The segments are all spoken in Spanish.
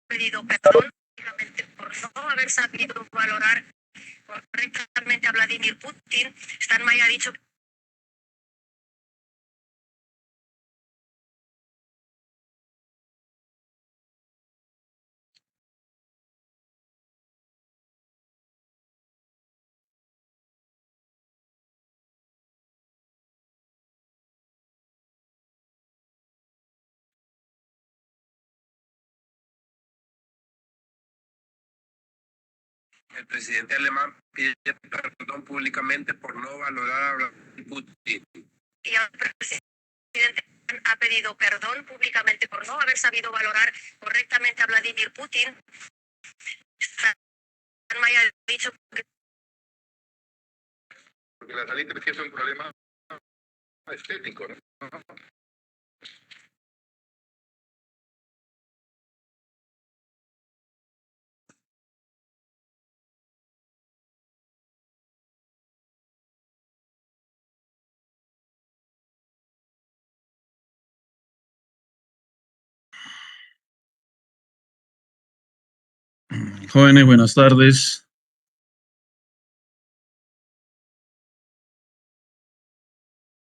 Pedido perdón por no haber sabido valorar correctamente a Vladimir Putin. Steinmeier ha dicho el presidente alemán pide perdón públicamente por no valorar a Vladimir Putin. Y el presidente ha pedido perdón públicamente por no haber sabido valorar correctamente a Vladimir Putin. Steinmeier ha dicho que porque la salida es un problema estético, ¿no? Jóvenes, buenas tardes.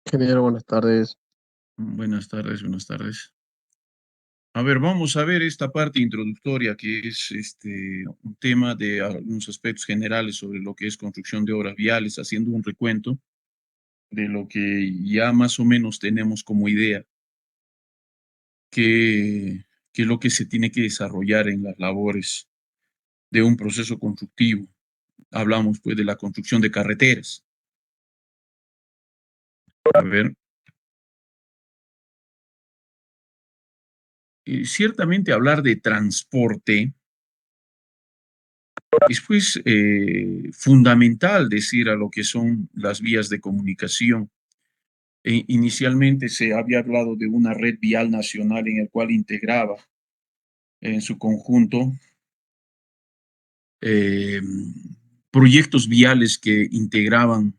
Ingeniero, buenas tardes. Buenas tardes, buenas tardes. A ver, vamos a ver esta parte introductoria que es un tema de algunos aspectos generales sobre lo que es construcción de obras viales, haciendo un recuento de lo que ya más o menos tenemos como idea, que es lo que se tiene que desarrollar en las labores de un proceso constructivo. Hablamos pues de la construcción de carreteras. A ver, ciertamente hablar de transporte es pues fundamental decir a lo que son las vías de comunicación. Inicialmente se había hablado de una red vial nacional en el cual integraba en su conjunto eh, proyectos viales que integraban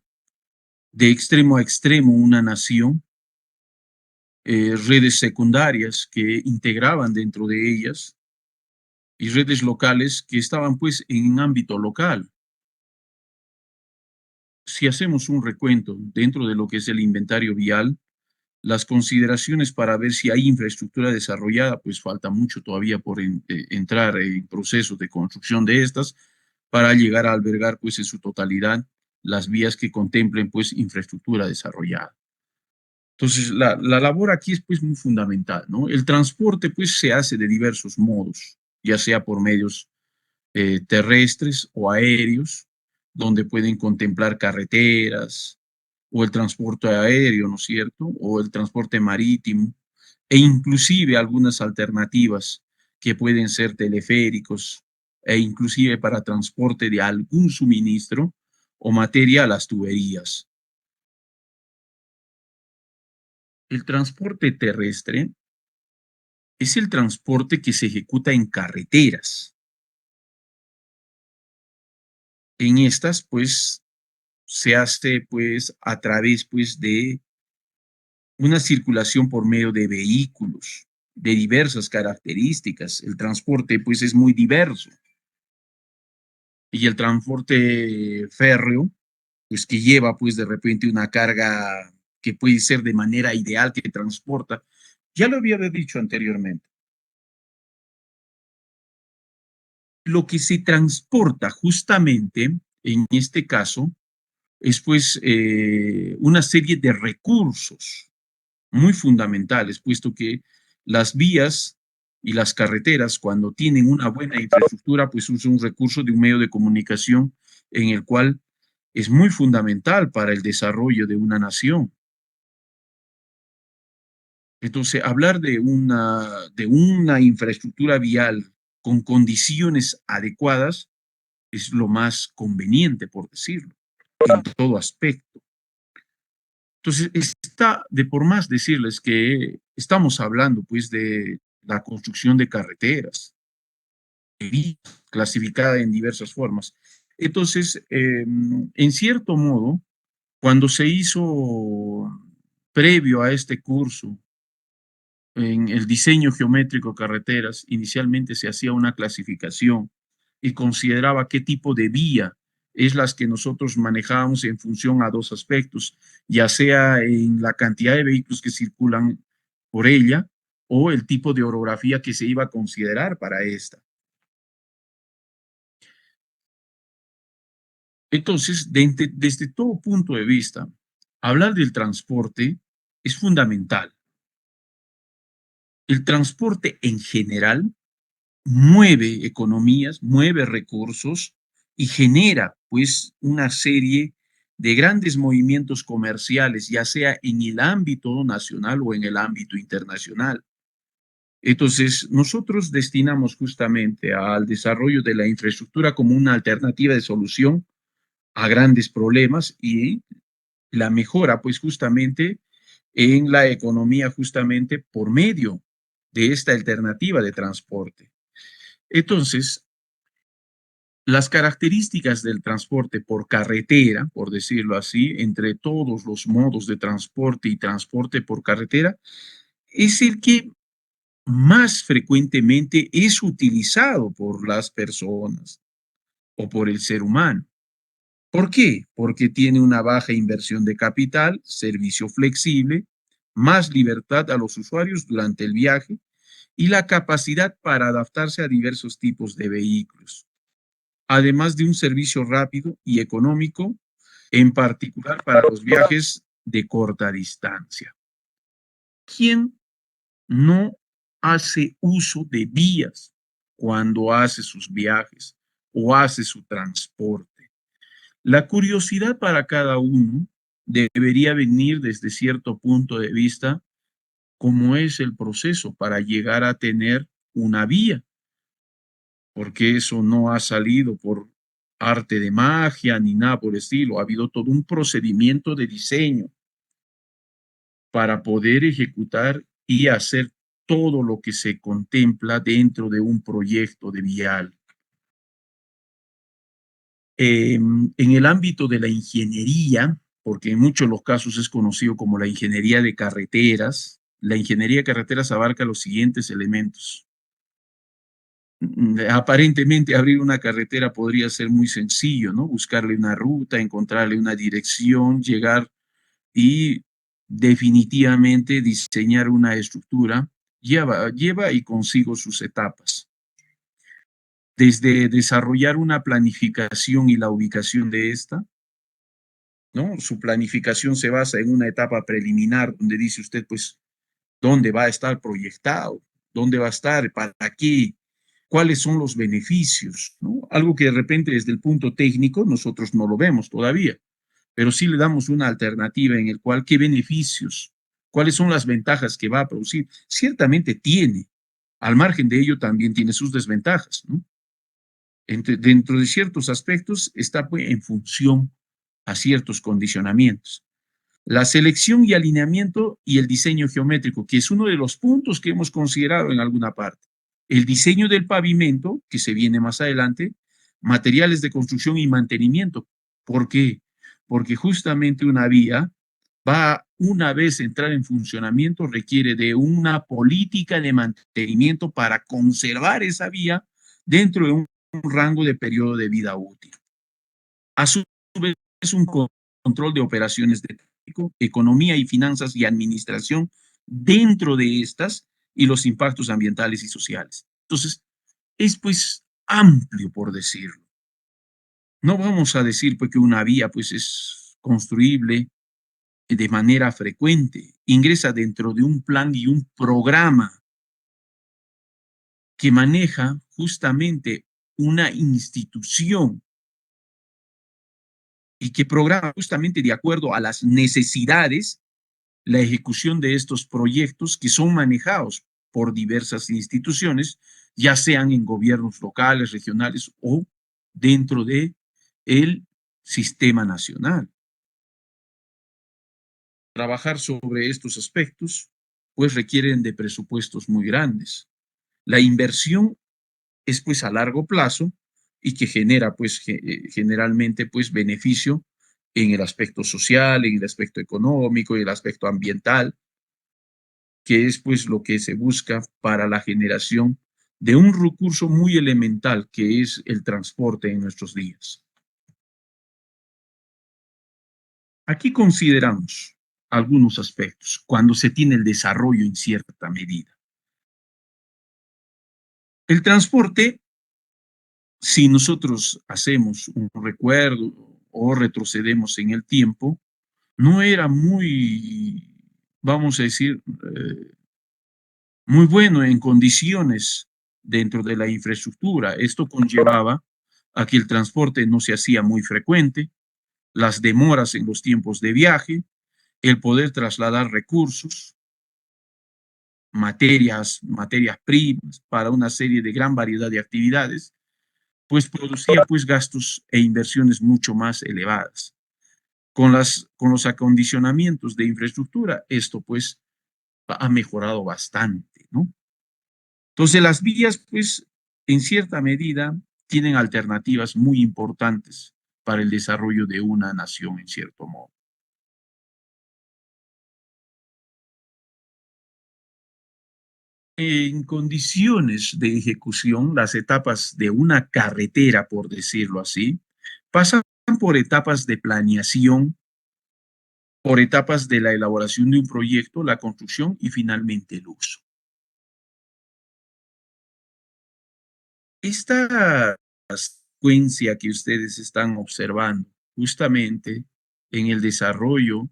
de extremo a extremo una nación, redes secundarias que integraban dentro de ellas y redes locales que estaban pues en ámbito local. Si hacemos un recuento dentro de lo que es el inventario vial, las consideraciones para ver si hay infraestructura desarrollada, pues falta mucho todavía por entrar en procesos de construcción de estas para llegar a albergar pues en su totalidad las vías que contemplen pues infraestructura desarrollada. Entonces, la labor aquí es pues muy fundamental, ¿no? El transporte pues se hace de diversos modos, ya sea por medios terrestres o aéreos, donde pueden contemplar carreteras o el transporte aéreo, ¿no es cierto? O el transporte marítimo, e inclusive algunas alternativas que pueden ser teleféricos e inclusive para transporte de algún suministro o materia a las tuberías. El transporte terrestre es el transporte que se ejecuta en carreteras. En estas, pues, se hace, pues, a través, pues, de una circulación por medio de vehículos de diversas características. El transporte, pues, es muy diverso. y el transporte férreo, pues que lleva pues de repente una carga que puede ser de manera ideal que transporta. Ya lo había dicho anteriormente. Lo que se transporta justamente en este caso es pues una serie de recursos muy fundamentales, puesto que las vías y las carreteras, cuando tienen una buena infraestructura, pues es un recurso de un medio de comunicación en el cual es muy fundamental para el desarrollo de una nación. Entonces, hablar de una infraestructura vial con condiciones adecuadas es lo más conveniente, por decirlo, en todo aspecto. Entonces, está de por más decirles que estamos hablando, pues, de la construcción de carreteras, clasificada en diversas formas. Entonces, en cierto modo, cuando se hizo previo a este curso, en el diseño geométrico de carreteras, inicialmente se hacía una clasificación y consideraba qué tipo de vía es las que nosotros manejábamos en función a dos aspectos, ya sea en la cantidad de vehículos que circulan por ella o el tipo de orografía que se iba a considerar para esta. Entonces, desde todo punto de vista, hablar del transporte es fundamental. El transporte en general mueve economías, mueve recursos y genera pues una serie de grandes movimientos comerciales, ya sea en el ámbito nacional o en el ámbito internacional. Entonces, nosotros destinamos justamente al desarrollo de la infraestructura como una alternativa de solución a grandes problemas y la mejora pues justamente en la economía justamente por medio de esta alternativa de transporte. Entonces, las características del transporte por carretera, por decirlo así, entre todos los modos de transporte y transporte por carretera, es el que más frecuentemente es utilizado por las personas o por el ser humano. ¿Por qué? Porque tiene una baja inversión de capital, servicio flexible, más libertad a los usuarios durante el viaje y la capacidad para adaptarse a diversos tipos de vehículos, además de un servicio rápido y económico, en particular para los viajes de corta distancia. ¿Quién no hace uso de vías cuando hace sus viajes o hace su transporte? La curiosidad para cada uno debería venir desde cierto punto de vista, cómo es el proceso para llegar a tener una vía, porque eso no ha salido por arte de magia ni nada por el estilo. Ha habido todo un procedimiento de diseño para poder ejecutar y hacer todo lo que se contempla dentro de un proyecto de vial. En el ámbito de la ingeniería, porque en muchos de los casos es conocido como la ingeniería de carreteras, la ingeniería de carreteras abarca los siguientes elementos. Aparentemente abrir una carretera podría ser muy sencillo, ¿no? Buscarle una ruta, encontrarle una dirección, llegar y definitivamente diseñar una estructura lleva y consigo sus etapas. Desde desarrollar una planificación y la ubicación de esta, ¿no? Su planificación se basa en una etapa preliminar donde dice usted, pues, dónde va a estar proyectado, dónde va a estar, para qué, cuáles son los beneficios, ¿no? Algo que de repente desde el punto técnico nosotros no lo vemos todavía, pero sí le damos una alternativa en el cual qué beneficios, cuáles son las ventajas que va a producir. Ciertamente tiene, al margen de ello también tiene sus desventajas, ¿no? Dentro de ciertos aspectos está pues, en función a ciertos condicionamientos. La selección y alineamiento y el diseño geométrico, que es uno de los puntos que hemos considerado en alguna parte. El diseño del pavimento, que se viene más adelante, materiales de construcción y mantenimiento. ¿Por qué? Porque justamente una vía va, una vez entrar en funcionamiento, requiere de una política de mantenimiento para conservar esa vía dentro de un rango de periodo de vida útil. A su vez, es un control de operaciones de tráfico, economía y finanzas y administración dentro de estas y los impactos ambientales y sociales. Entonces, es pues amplio por decirlo. No vamos a decir pues que una vía pues es construible de manera frecuente, ingresa dentro de un plan y un programa que maneja justamente una institución y que programa justamente de acuerdo a las necesidades la ejecución de estos proyectos que son manejados por diversas instituciones, ya sean en gobiernos locales, regionales o dentro de el sistema nacional. Trabajar sobre estos aspectos, pues requieren de presupuestos muy grandes. La inversión es pues a largo plazo y que genera pues generalmente pues beneficio en el aspecto social, en el aspecto económico y el aspecto ambiental, que es pues lo que se busca para la generación de un recurso muy elemental que es el transporte en nuestros días. Aquí consideramos algunos aspectos cuando se tiene el desarrollo en cierta medida. El transporte, si nosotros hacemos un recuerdo o retrocedemos en el tiempo, no era muy, vamos a decir, muy bueno en condiciones dentro de la infraestructura. Esto conllevaba a que el transporte no se hacía muy frecuente, las demoras en los tiempos de viaje, el poder trasladar recursos, materias primas para una serie de gran variedad de actividades, pues producía pues gastos e inversiones mucho más elevadas. Con los acondicionamientos de infraestructura, esto pues ha mejorado bastante, ¿no? Entonces las vías pues en cierta medida tienen alternativas muy importantes para el desarrollo de una nación en cierto modo. En condiciones de ejecución, las etapas de una carretera, por decirlo así, pasan por etapas de planeación, por etapas de la elaboración de un proyecto, la construcción y finalmente el uso. Esta secuencia que ustedes están observando justamente en el desarrollo,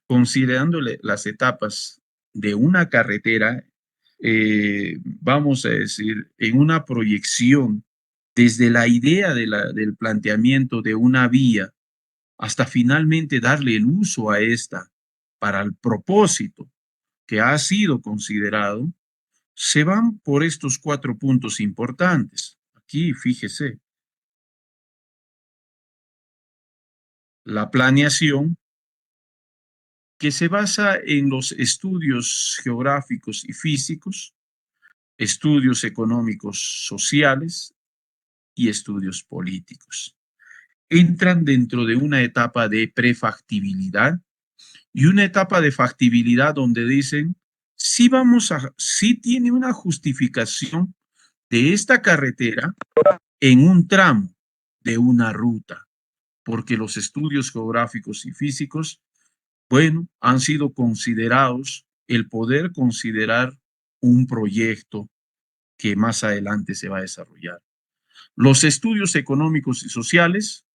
considerando las etapas de una carretera, vamos a decir, en una proyección desde la idea del planteamiento de una vía hasta finalmente darle el uso a esta para el propósito que ha sido considerado, se van por estos 4 puntos importantes. Aquí, fíjese, la planeación, que se basa en los estudios geográficos y físicos, estudios económicos sociales y estudios políticos. Entran dentro de una etapa de prefactibilidad y una etapa de factibilidad donde dicen, sí tiene una justificación de esta carretera en un tramo de una ruta, porque los estudios geográficos y físicos, bueno, han sido considerados el poder considerar un proyecto que más adelante se va a desarrollar. Los estudios económicos y sociales,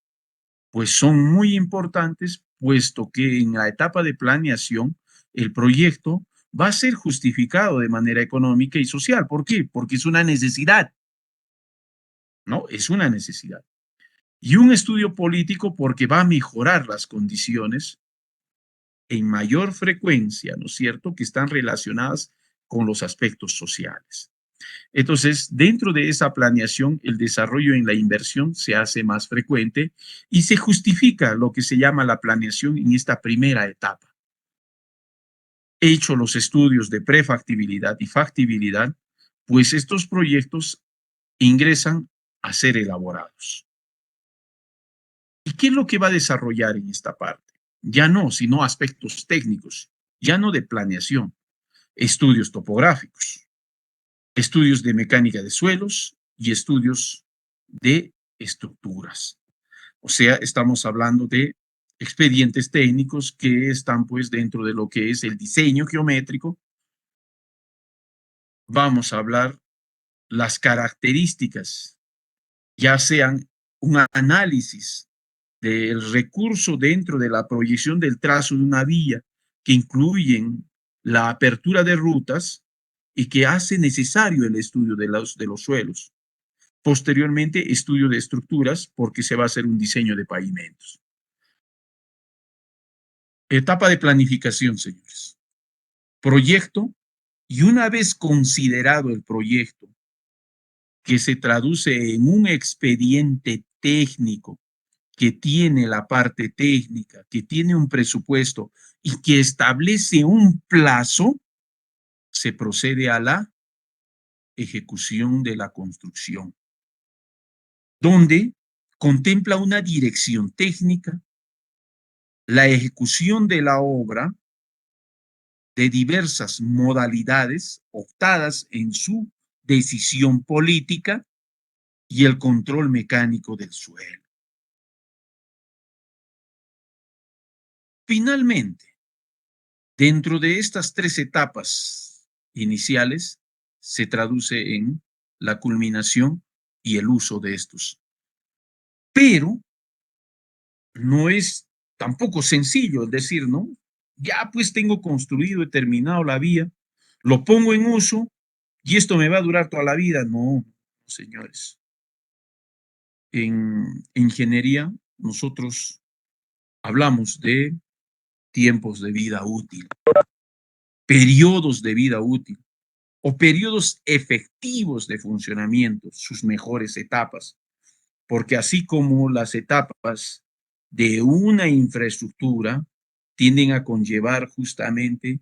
pues son muy importantes, puesto que en la etapa de planeación, el proyecto va a ser justificado de manera económica y social. ¿Por qué? Porque es una necesidad, ¿no? Es una necesidad. Y un estudio político porque va a mejorar las condiciones en mayor frecuencia, ¿no es cierto?, que están relacionadas con los aspectos sociales. Entonces, dentro de esa planeación, el desarrollo en la inversión se hace más frecuente y se justifica lo que se llama la planeación en esta primera etapa. Hecho los estudios de prefactibilidad y factibilidad, pues estos proyectos ingresan a ser elaborados. ¿Y qué es lo que va a desarrollar en esta parte? Ya no, sino aspectos técnicos, ya no de planeación, estudios topográficos, estudios de mecánica de suelos y estudios de estructuras. O sea, estamos hablando de expedientes técnicos que están pues dentro de lo que es el diseño geométrico. Vamos a hablar las características, ya sean un análisis del recurso dentro de la proyección del trazo de una vía que incluyen la apertura de rutas y que hace necesario el estudio de los suelos. Posteriormente, estudio de estructuras porque se va a hacer un diseño de pavimentos. Etapa de planificación, señores. Proyecto, y una vez considerado el proyecto, que se traduce en un expediente técnico que tiene la parte técnica, que tiene un presupuesto y que establece un plazo, se procede a la ejecución de la construcción, donde contempla una dirección técnica, la ejecución de la obra de diversas modalidades optadas en su decisión política y el control mecánico del suelo. Finalmente, dentro de estas tres etapas iniciales, se traduce en la culminación y el uso de estos. Pero no es tampoco sencillo decir, ¿no? Ya pues tengo construido, he terminado la vía, lo pongo en uso y esto me va a durar toda la vida. No, señores. En ingeniería nosotros hablamos de tiempos de vida útil, periodos de vida útil o periodos efectivos de funcionamiento, sus mejores etapas, porque así como las etapas de una infraestructura tienden a conllevar justamente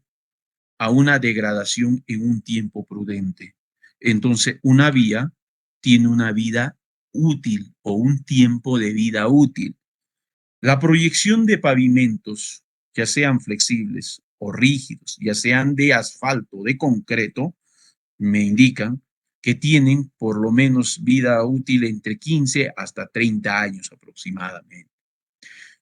a una degradación en un tiempo prudente. Entonces, una vía tiene una vida útil o un tiempo de vida útil. La proyección de pavimentos, ya sean flexibles o rígidos, ya sean de asfalto o de concreto, me indican que tienen por lo menos vida útil entre 15 hasta 30 años aproximadamente.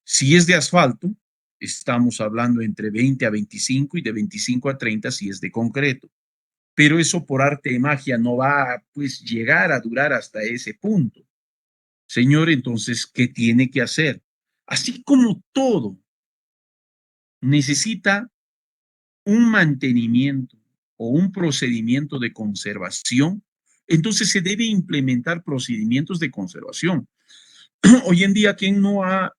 Si es de asfalto, estamos hablando entre 20 a 25 y de 25 a 30 si es de concreto. Pero eso por arte de magia no va a pues, llegar a durar hasta ese punto. Señor, entonces, ¿qué tiene que hacer? Así como todo necesita un mantenimiento o un procedimiento de conservación, entonces se debe implementar procedimientos de conservación. Hoy en día, ¿quién no ha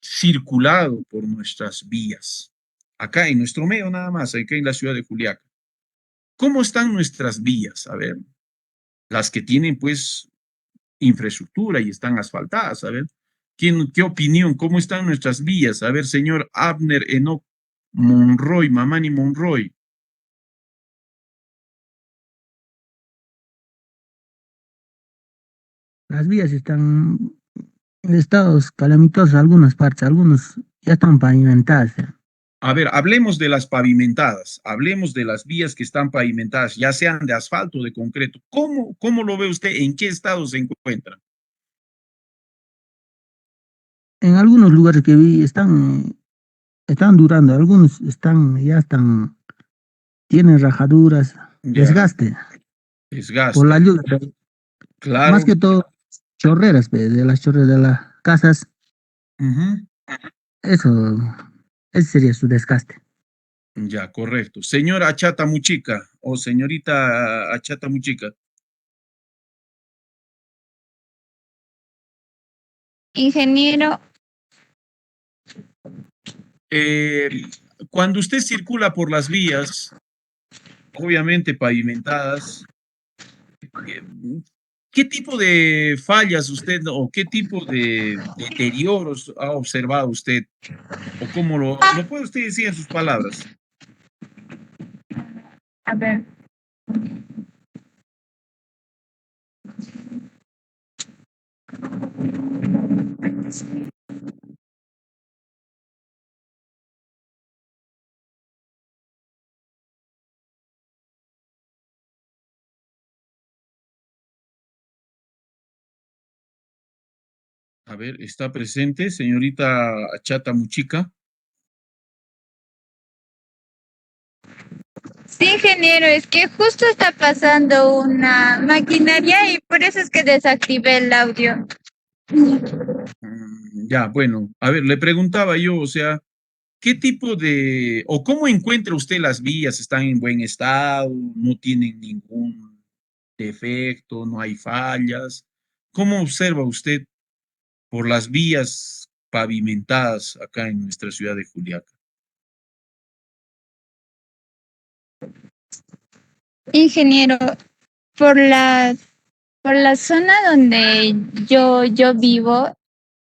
circulado por nuestras vías? Acá en nuestro medio nada más, acá en la ciudad de Juliaca. ¿Cómo están nuestras vías? A ver, las que tienen pues infraestructura y están asfaltadas, a ver. ¿Qué opinión? ¿Cómo están nuestras vías? A ver, señor Abner Enoch Monroy, Mamani Monroy. Las vías están en estados calamitosos, algunas partes, algunos ya están pavimentadas. A ver, hablemos de las pavimentadas, hablemos de las vías que están pavimentadas, ya sean de asfalto o de concreto. ¿Cómo lo ve usted? ¿En qué estado se encuentran? En algunos lugares que vi están durando, algunos tienen rajaduras, Ya, desgaste por desgaste. la lluvia, más Claro. que todo chorreras, de las chorreras de las casas, Ujú. eso, ese sería su desgaste. Ya, correcto. Señora Achata Muchica o señorita Achata Muchica. Ingeniero, Eh, Cuando usted circula por las vías, obviamente pavimentadas, eh, ¿qué tipo de fallas usted o qué tipo de deterioros ha observado usted? ¿O cómo lo puede usted decir en sus palabras? a ver, A ver, está presente, señorita Chata Muchica. Sí, ingeniero, es que justo está pasando una maquinaria y por eso es que desactivé el audio. Ya, bueno, a ver, le preguntaba yo, o sea, ¿qué tipo de, o cómo encuentra usted las vías? ¿Están en buen estado? ¿No tienen ningún defecto? ¿No hay fallas? ¿Cómo observa usted por las vías pavimentadas acá en nuestra ciudad de Juliaca? Ingeniero, por la, por la zona donde yo vivo,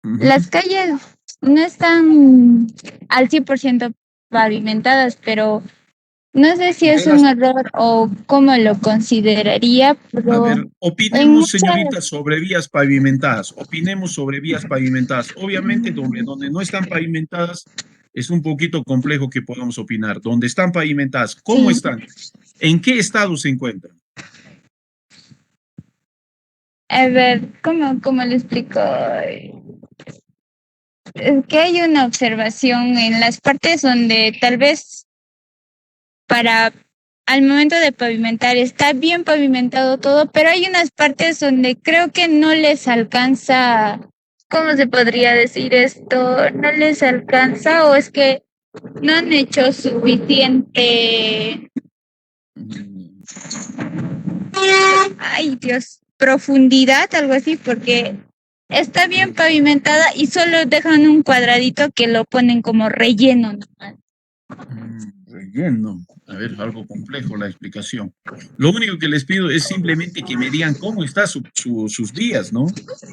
Ujú. las calles no están al 100% pavimentadas, pero no sé si De es un las, error o cómo lo consideraría, a pero ver, en opinemos, muchas, señorita, sobre vías pavimentadas. Opinemos sobre vías pavimentadas. Obviamente, donde no están pavimentadas, es un poquito complejo que podamos opinar. Donde están pavimentadas, ¿cómo sí, están? ¿En qué estado se encuentran? a ver, ¿cómo le explico? Es que hay una observación en las partes donde tal vez para al momento de pavimentar está bien pavimentado todo, pero hay unas partes donde creo que no les alcanza, ¿cómo se podría decir esto? No les alcanza o es que no han hecho suficiente, Mm, ay Dios, profundidad, algo así, porque está bien pavimentada y solo dejan un cuadradito que lo ponen como relleno nomás. Relleno. A ver, algo complejo la explicación. Lo único que les pido es simplemente que me digan cómo están sus vías, ¿no?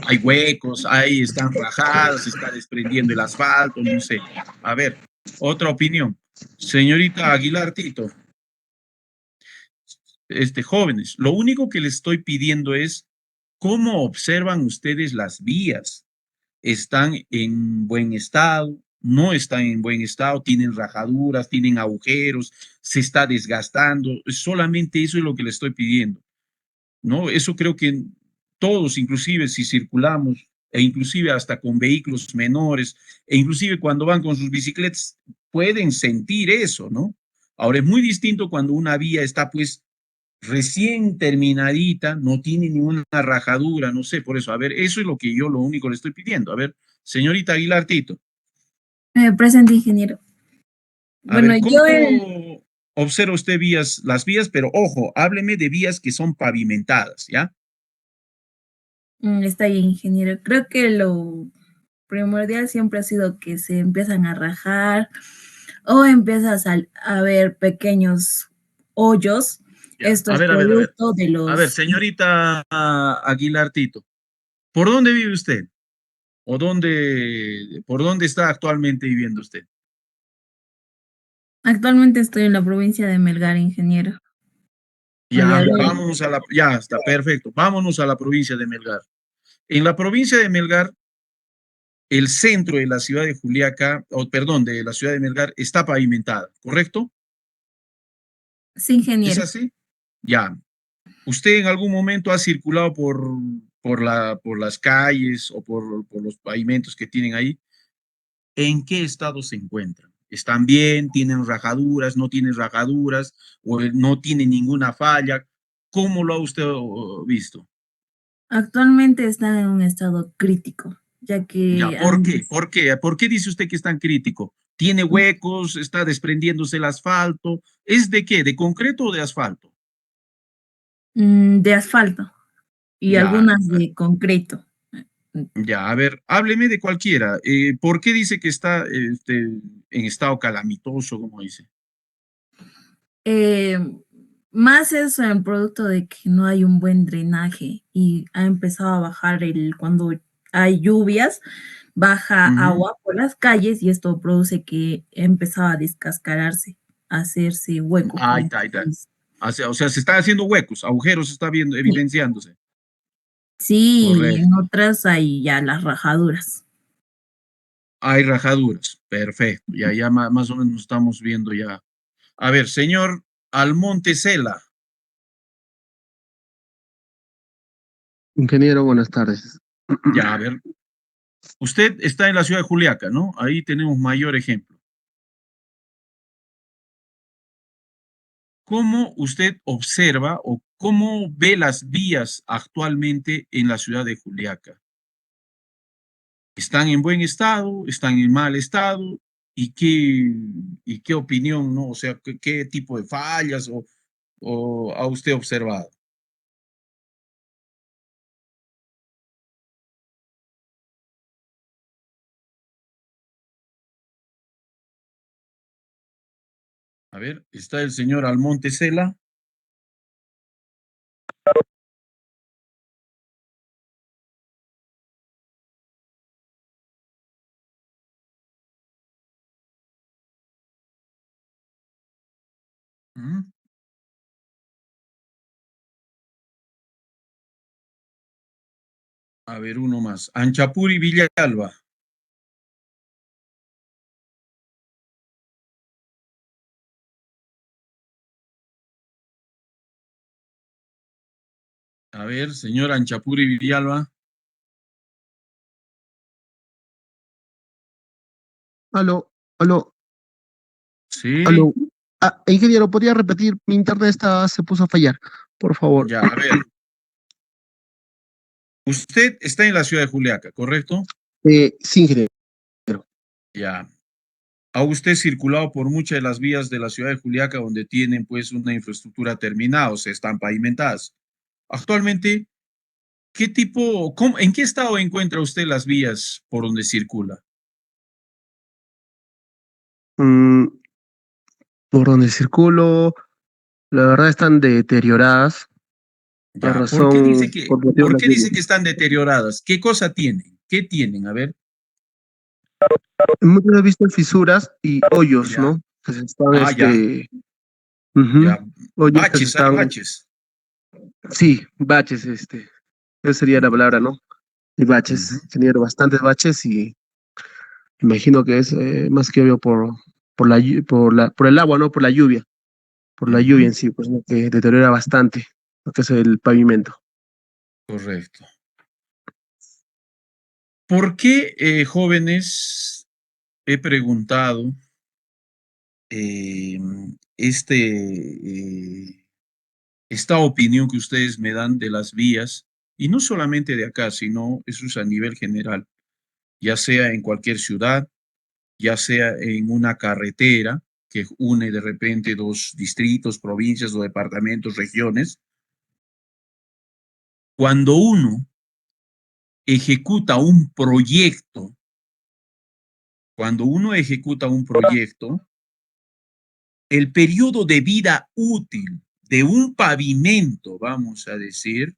Hay huecos, ahí están rajadas, se está desprendiendo el asfalto, no sé. A ver, otra opinión. Señorita Aguilar Tito, jóvenes, lo único que les estoy pidiendo es cómo observan ustedes las vías. ¿Están en buen estado? ¿No están en buen estado? ¿Tienen rajaduras? ¿Tienen agujeros? ¿Se está desgastando? Solamente eso es lo que le estoy pidiendo, ¿no? Eso creo que todos, inclusive si circulamos, e inclusive hasta con vehículos menores, e inclusive cuando van con sus bicicletas, pueden sentir eso, ¿no? Ahora es muy distinto cuando una vía está pues recién terminadita, no tiene ninguna rajadura, no sé, por eso, a ver, eso es lo que yo lo único le estoy pidiendo. A ver, señorita Aguilar Tito, Presente, ingeniero. a Bueno, ver, ¿cómo observa usted las vías, pero ojo, hábleme de vías que son pavimentadas, ¿ya? Está bien, ingeniero. Creo que lo primordial siempre ha sido que se empiezan a rajar o empiezas a ver pequeños hoyos. Ya. Esto es producto de A ver, los... señorita Aguilar Tito, ¿por dónde vive usted? ¿O por dónde está actualmente viviendo usted? Actualmente estoy en la provincia de Melgar, ingeniero. El día Ya, de hoy. ya está, perfecto. Vámonos a la provincia de Melgar. En la provincia de Melgar, el centro de la ciudad de Juliaca, o perdón, de la ciudad de Melgar, está pavimentada, ¿correcto? Sí, ¿Es ingeniero. así? Ya. ¿Usted en algún momento ha circulado por las calles o por los pavimentos que tienen ahí? ¿En qué estado se encuentran? ¿Están bien? ¿Tienen rajaduras? ¿No tienen rajaduras? ¿O no tienen ninguna falla? ¿Cómo lo ha usted visto? Actualmente están en un estado crítico, ya Ya, que ¿por qué? ¿Por qué? ¿Por qué dice usted que es tan crítico? ¿Tiene huecos? ¿Está desprendiéndose el asfalto? ¿Es de qué? ¿De concreto o de asfalto? de asfalto y Ya, algunas de concreto. ya, a ver, hábleme de cualquiera. ¿Por qué dice que está en estado calamitoso, como dice? Eh, Más es el producto de que no hay un buen drenaje y ha empezado a bajar cuando hay lluvias, baja Ujú. agua por las calles y esto produce que empezaba a descascararse, a hacerse hueco, Ahí como está, ahí se está. dice. O sea, se están haciendo huecos, agujeros se está viendo, Sí, evidenciándose. sí, y en Correcto. otras hay ya las rajaduras. Hay rajaduras. Perfecto. Ya más o menos estamos viendo ya. A ver, señor Almonte Cela. Ingeniero, buenas tardes. Ya, a ver. Usted está en la ciudad de Juliaca, ¿no? Ahí tenemos mayor ejemplo. ¿Cómo usted observa o cómo ve las vías actualmente en la ciudad de Juliaca? ¿Están en buen estado? ¿Están en mal estado? ¿Y qué opinión, no? O sea, ¿qué tipo de fallas o ha usted observado? A ver, está el señor Almonte Cela. ¿Mm? A ver, uno más. Anchapuri Villalba. A ver, señor Anchapuri Villalba. Aló, aló, Sí, aló. Ingeniero, ¿podría repetir? Mi internet se puso a fallar, por favor. ya, a ver. Usted está en la ciudad de Juliaca, ¿correcto? Sí, ingeniero. Ya. ¿Ha usted circulado por muchas de las vías de la ciudad de Juliaca donde tienen pues una infraestructura terminada, o sea, están pavimentadas? Actualmente, en qué estado encuentra usted las vías por donde circula? Mm, por donde circulo, la verdad están deterioradas, a Ya, razón, por motivo de por las qué dice que lluvias. están deterioradas? ¿Qué cosa tienen? ¿Qué tienen? A ver, Muchas he visto fisuras y hoyos, ya. ¿no? Que se están, Ah, ya, ujú, ya. hoyos que se Baches, hay están, baches. sí, baches, esa sería la palabra, ¿no? Y Ujú, baches, ingeniero, bastantes baches y imagino que es más que obvio por el agua, ¿no? Por la lluvia ujú, en sí, pues, ¿no? Que deteriora bastante lo que es el pavimento. correcto. ¿Por qué, jóvenes, he preguntado eh, esta opinión que ustedes me dan de las vías, y no solamente de acá, sino eso es a nivel general, ya sea en cualquier ciudad, ya sea en una carretera que une de repente dos distritos, provincias o departamentos, regiones, cuando uno ejecuta un proyecto, cuando uno ejecuta un proyecto, el periodo de vida útil de un pavimento, vamos a decir,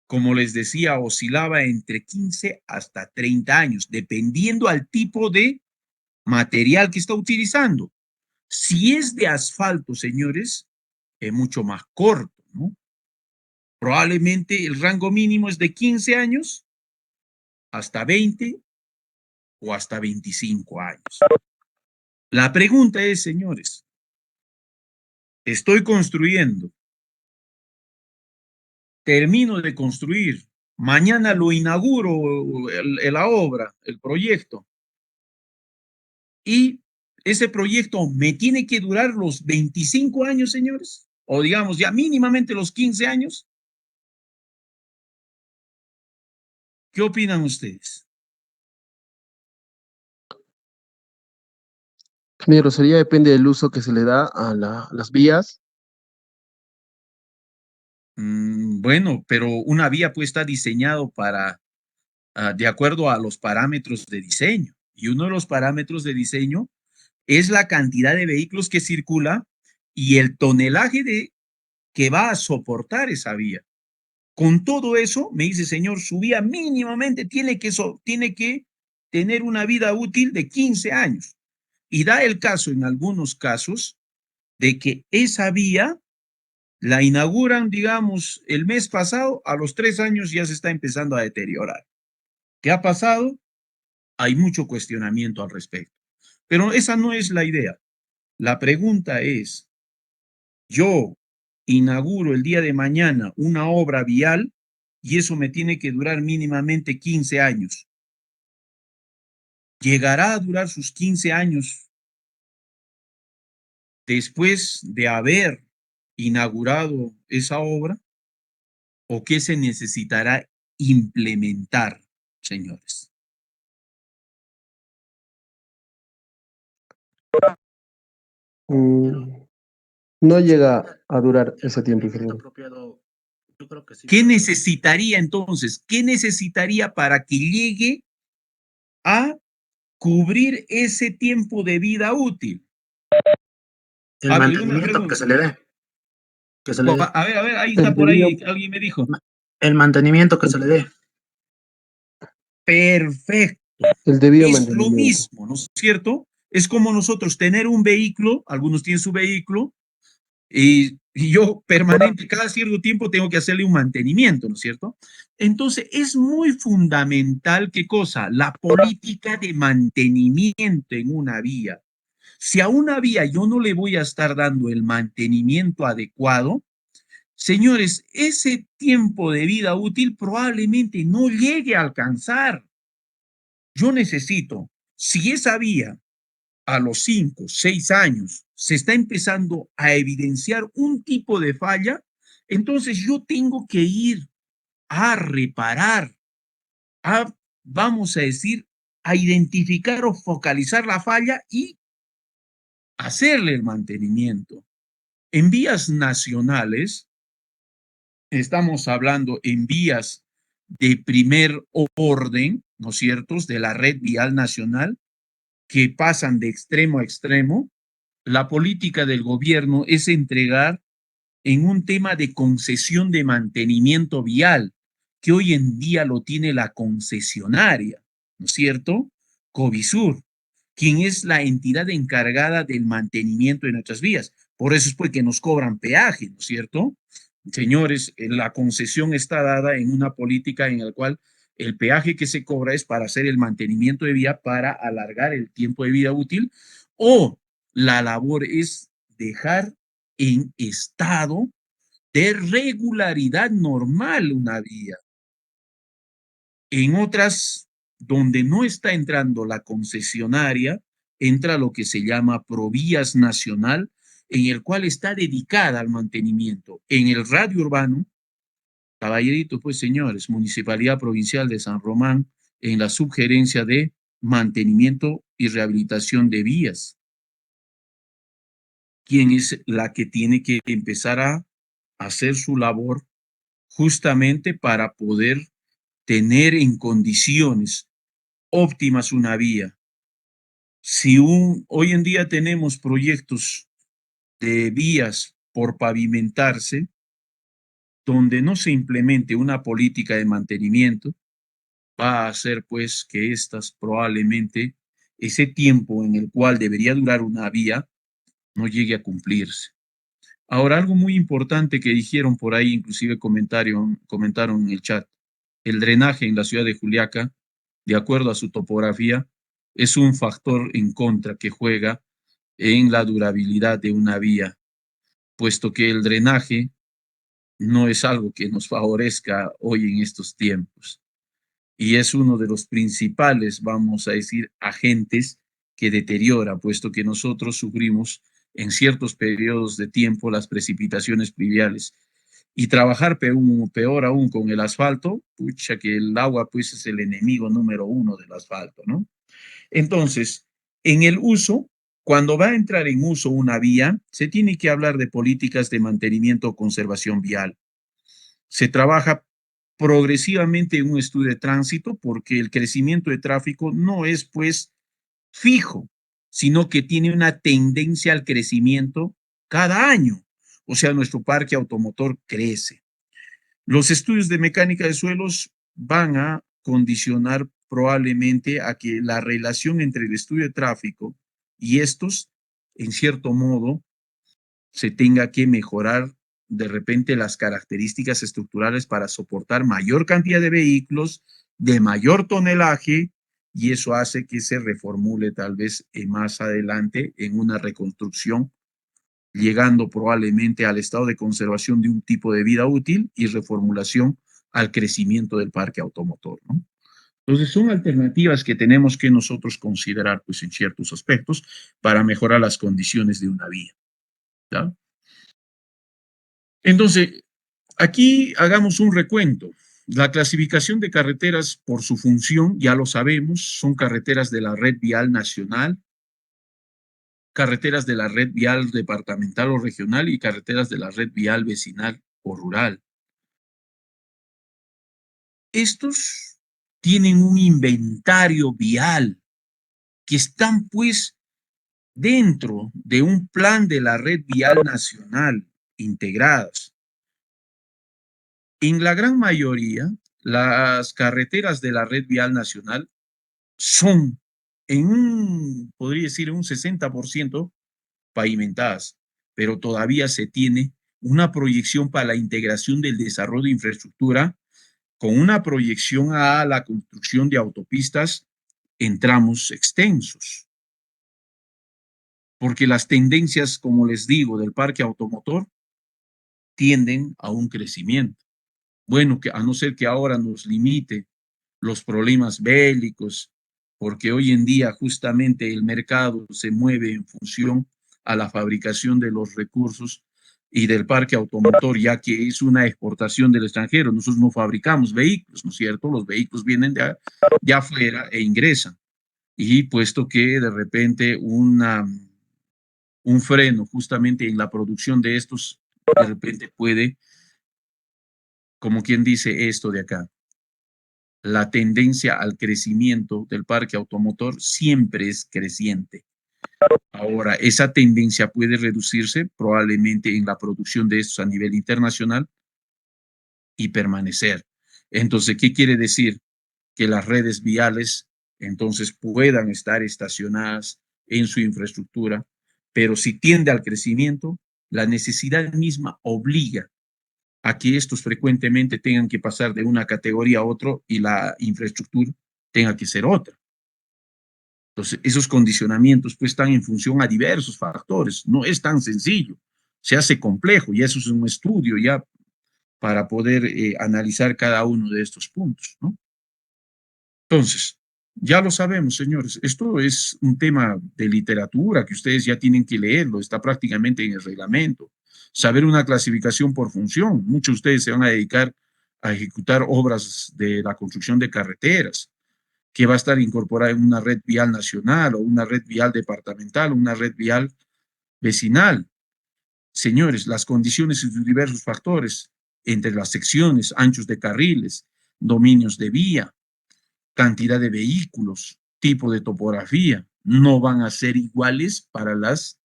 como les decía, oscilaba entre 15 hasta 30 años, dependiendo al tipo de material que está utilizando. Si es de asfalto, señores, es mucho más corto, ¿no? Probablemente el rango mínimo es de 15 años hasta 20 o hasta 25 años. La pregunta es, señores, estoy construyendo, termino de construir, mañana lo inauguro la obra, el proyecto, y ese proyecto me tiene que durar los 25 años, señores, o digamos ya mínimamente los 15 años. ¿Qué opinan ustedes? Ingeniero, sería depende del uso que se le da a las vías. Bueno, pero una vía pues está diseñado para, de acuerdo a los parámetros de diseño. Y uno de los parámetros de diseño es la cantidad de vehículos que circula y el tonelaje que va a soportar esa vía. Con todo eso, me dice, señor, su vía mínimamente tiene que tener una vida útil de 15 años. Y da el caso, en algunos casos, de que esa vía la inauguran, digamos, el mes pasado, a los 3 años ya se está empezando a deteriorar. ¿Qué ha pasado? Hay mucho cuestionamiento al respecto. Pero esa no es la idea. La pregunta es, yo inauguro el día de mañana una obra vial y eso me tiene que durar mínimamente 15 años. ¿Llegará a durar sus 15 años después de haber inaugurado esa obra? ¿O qué se necesitará implementar, señores? No llega a durar ese tiempo, ingeniero. ¿Qué necesitaría entonces? ¿Qué necesitaría para que llegue a cubrir ese tiempo de vida útil? El mantenimiento que se le dé. Que se le dé. A ver, ahí El está por ahí, debido, alguien me dijo. El mantenimiento que se le dé. Perfecto. el debido Es lo mantenimiento. mismo, ¿no es cierto? Es como nosotros tener un vehículo, algunos tienen su vehículo, y yo permanente, cada cierto tiempo tengo que hacerle un mantenimiento, ¿no es cierto? Entonces, es muy fundamental, ¿qué cosa? La política de mantenimiento en una vía. Si a una vía yo no le voy a estar dando el mantenimiento adecuado, señores, ese tiempo de vida útil probablemente no llegue a alcanzar. Yo necesito, si esa vía a los 5, 6 años se está empezando a evidenciar un tipo de falla, entonces yo tengo que ir a reparar, a, vamos a decir, a identificar o focalizar la falla y hacerle el mantenimiento. En vías nacionales, estamos hablando en vías de primer orden, ¿no es cierto?, de la red vial nacional, que pasan de extremo a extremo. La política del gobierno es entregar en un tema de concesión de mantenimiento vial, que hoy en día lo tiene la concesionaria, ¿no es cierto? Covisur, quien es la entidad encargada del mantenimiento de nuestras vías. Por eso es porque nos cobran peaje, ¿no es cierto? Señores, la concesión está dada en una política en la cual el peaje que se cobra es para hacer el mantenimiento de vía, para alargar el tiempo de vida útil, o la labor es dejar en estado de regularidad normal una vía. En otras, donde no está entrando la concesionaria, entra lo que se llama Provías Nacional, en el cual está dedicada al mantenimiento. En el radio urbano, caballerito, pues señores, Municipalidad Provincial de San Román, en la subgerencia de mantenimiento y rehabilitación de vías, quien es la que tiene que empezar a hacer su labor justamente para poder tener en condiciones óptimas una vía. Si hoy en día tenemos proyectos de vías por pavimentarse, donde no se implemente una política de mantenimiento, va a hacer pues que estas probablemente, ese tiempo en el cual debería durar una vía, no llegue a cumplirse. Ahora, algo muy importante que dijeron por ahí, inclusive comentaron en el chat, el drenaje en la ciudad de Juliaca, de acuerdo a su topografía, es un factor en contra que juega en la durabilidad de una vía, puesto que el drenaje no es algo que nos favorezca hoy en estos tiempos. Y es uno de los principales, vamos a decir, agentes que deteriora, puesto que nosotros sufrimos en ciertos periodos de tiempo las precipitaciones pluviales. Y trabajar peor aún con el asfalto, pucha, que el agua pues es el enemigo número uno del asfalto, ¿no? Entonces, en el uso, cuando va a entrar en uso una vía, se tiene que hablar de políticas de mantenimiento o conservación vial. Se trabaja progresivamente en un estudio de tránsito porque el crecimiento de tráfico no es pues fijo, sino que tiene una tendencia al crecimiento cada año. O sea, nuestro parque automotor crece. Los estudios de mecánica de suelos van a condicionar probablemente a que la relación entre el estudio de tráfico y estos, en cierto modo, se tenga que mejorar de repente las características estructurales para soportar mayor cantidad de vehículos, de mayor tonelaje, y eso hace que se reformule tal vez más adelante en una reconstrucción, llegando probablemente al estado de conservación de un tipo de vida útil y reformulación al crecimiento del parque automotor, ¿no? Entonces, son alternativas que tenemos que nosotros considerar, pues, en ciertos aspectos para mejorar las condiciones de una vía. ¿Ya? Entonces, aquí hagamos un recuento. La clasificación de carreteras por su función, ya lo sabemos, son carreteras de la red vial nacional, carreteras de la red vial departamental o regional y carreteras de la red vial vecinal o rural. Estos tienen un inventario vial que están pues dentro de un plan de la red vial nacional integradas. En la gran mayoría, las carreteras de la red vial nacional son podría decir, un 60% pavimentadas, pero todavía se tiene una proyección para la integración del desarrollo de infraestructura con una proyección a la construcción de autopistas en tramos extensos. Porque las tendencias, como les digo, del parque automotor tienden a un crecimiento. Bueno, que a no ser que ahora nos limite los problemas bélicos, porque hoy en día justamente el mercado se mueve en función a la fabricación de los recursos y del parque automotor, ya que es una exportación del extranjero. Nosotros no fabricamos vehículos, ¿no es cierto? Los vehículos vienen de afuera e ingresan. Y puesto que de repente un freno justamente en la producción de estos, de repente puede, como quien dice esto de acá, la tendencia al crecimiento del parque automotor siempre es creciente. Ahora, esa tendencia puede reducirse probablemente en la producción de estos a nivel internacional y permanecer. Entonces, ¿qué quiere decir? Que las redes viales entonces puedan estar estacionadas en su infraestructura, pero si tiende al crecimiento, la necesidad misma obliga a que estos frecuentemente tengan que pasar de una categoría a otra y la infraestructura tenga que ser otra. Entonces, esos condicionamientos pues están en función a diversos factores. No es tan sencillo, se hace complejo y eso es un estudio ya para poder analizar cada uno de estos puntos, ¿no? Entonces, ya lo sabemos, señores, esto es un tema de literatura que ustedes ya tienen que leerlo, está prácticamente en el reglamento. Saber una clasificación por función. Muchos de ustedes se van a dedicar a ejecutar obras de la construcción de carreteras, que va a estar incorporada en una red vial nacional o una red vial departamental, una red vial vecinal. Señores, las condiciones y sus diversos factores entre las secciones, anchos de carriles, dominios de vía, cantidad de vehículos, tipo de topografía, no van a ser iguales para las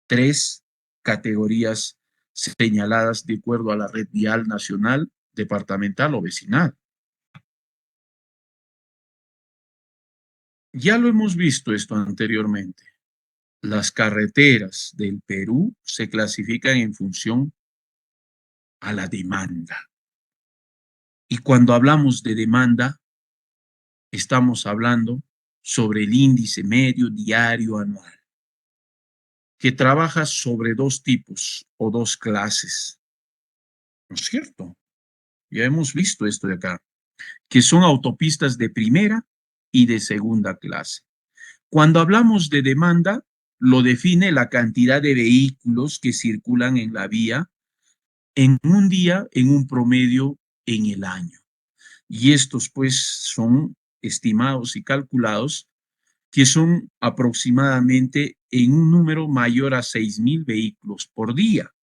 tres categorías señaladas de acuerdo a la red vial nacional, departamental o vecinal. Ya lo hemos visto esto anteriormente. Las carreteras del Perú se clasifican en función a la demanda. Y cuando hablamos de demanda, estamos hablando sobre el índice medio diario anual, que trabaja sobre dos tipos o dos clases. ¿No es cierto? Ya hemos visto esto de acá, que son autopistas de primera y de segunda clase. Cuando hablamos de demanda, lo define la cantidad de vehículos que circulan en la vía en un día, en un promedio en el año. Y estos pues son estimados y calculados que son aproximadamente en un número mayor a 6,000 vehículos por día.